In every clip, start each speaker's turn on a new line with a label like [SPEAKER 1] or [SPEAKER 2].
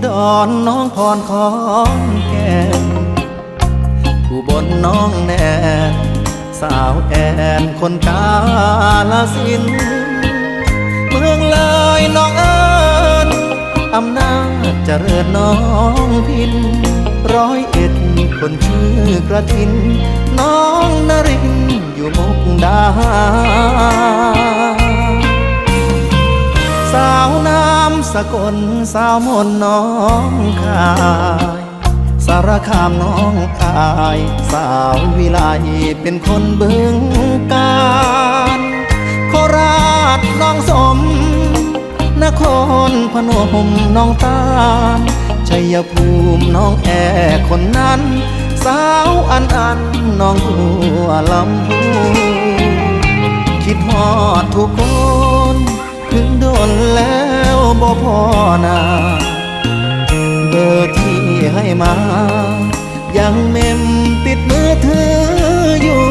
[SPEAKER 1] ดรน้องพรของแก่นอุบลน้องแนนสาวแอนคนกาลสินธุ์เมืองเลยน้องเอิญอำนาจเจริญน้องพิน101คนชื่อกระทินน้องนรินอยู่มุกดาหารสาวน้ำสกลสาวมนน้องคายสารคามน้องอายสาววิไลเป็นคนบึงกาฬโคราชน้องสมนครพนมน้องตาลชัยภูมิน้องแอคนนั้นสาวอันน้องบัวลำพูคิดฮอดทุกคนถึงโดนแล้วบ่พอนาเบอร์ที่ให้มายังเมมติดมือถืออยู่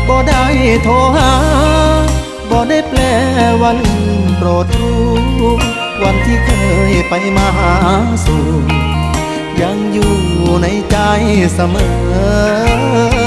[SPEAKER 1] บ่ได้โทรหาบ่ได้แปลว่าลืมโปรดรู้วันที่เคยไปมาหาสู่ยังอยู่ในใจเสมอ